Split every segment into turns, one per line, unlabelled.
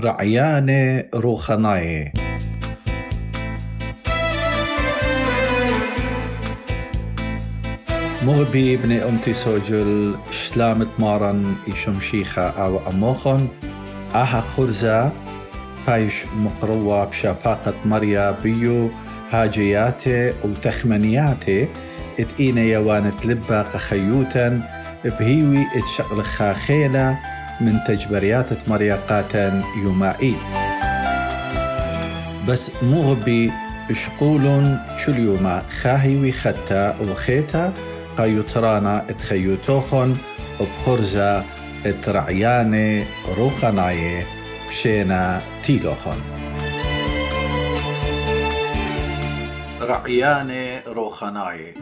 رعيانة روخناية. مغبي بن أمتي سوجل شلامت مارن يشمشيخة أو أموخن آها خرزة فايش مقروة بشاباقة مريا بيو هاجياتي وتخمنياتي اتقينا يوانت لبا قخيوتا بهيوي اتشغل خاخيلة من تجبريات مريا قاتن يومائيل. بس مغبي اشقولون شليوما خاهيوي ختا وخيتا قايوترانا اتخيوتوخن وبخرزة اترعياني روخناية بشينا تيلوخن. رعياني روخناية.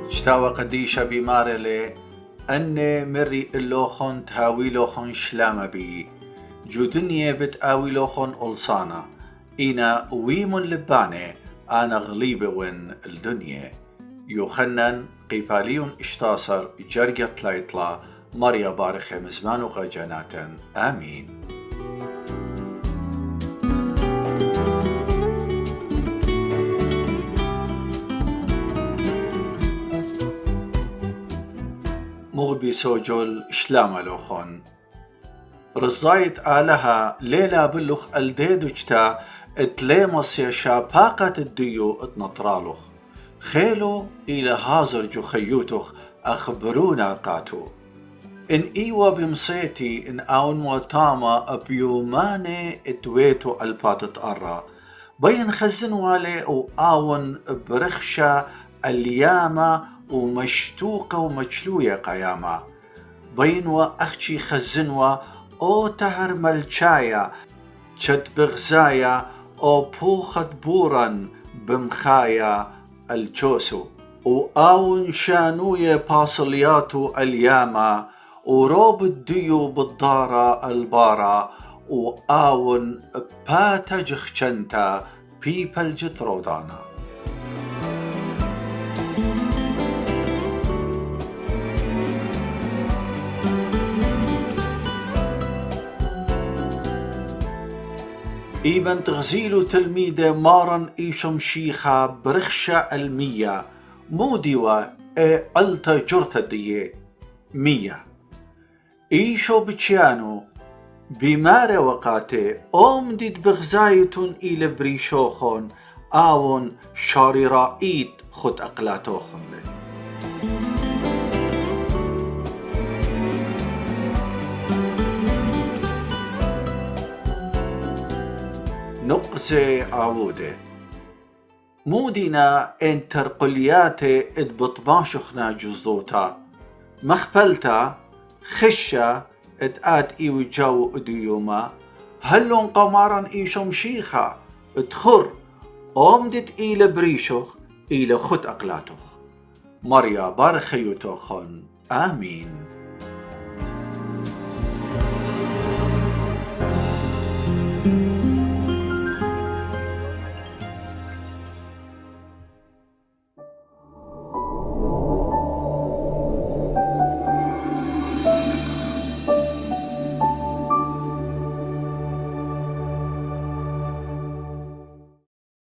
اشتاوى قديشة بمارلي أني مري اللوخن تهاوي لوخن شلام بي جو دنيا بتآوي لوخن ألصانا إنا ويمن لباني أنا غليبة وين الدنيا يوخنن قيباليون اشتاصر جرقت لايطلا مريا بارخة مزمان وغجاناتا آمين. مغبي سوجل شلام لوخن رزايت آلها ليلة بلوخ الديدوجتا اتليمس يا شاباقة الديو اتنطرالوخ خيلو إلى هازر جو خيوتوخ أخبرونا قاتو إن إيوا بمصيتي إن آون موتاما أبيوماني اتويتو الباتت أرى بين خزنوا عليه وآون برخشة الياما ومشتوقة ومجلوية قياما بينوا أخشي خزنوا أو تهر ملشايا شد بغزايا أو بوخت بورا بمخايا الجوسو وآون شانوية باصلياتو الياما وروب الديو بالدارة البارة وآون باتجخ شنتا بيبل جترودانا. إيبن تغزيلو تلميذة مارن إيشم شيخة برخشة المية موديوا ألتا جرتا ديه مية إيشو بتشيانو بمارة وقاتي أمدد بغزايتون إلى بريشوخون آون شاري رائد خد أقلاتوخون له. نقزة عودة مودنا ان ترقلياتي ادبطباشخنا جزوتا مخبلتا خشة اتآت ايو جو اديوما هلون قمارا ايشم شيخا ادخر امدت ايل بريشخ ايل خد اقلاتخ مريا بارخيوتوخن آمين.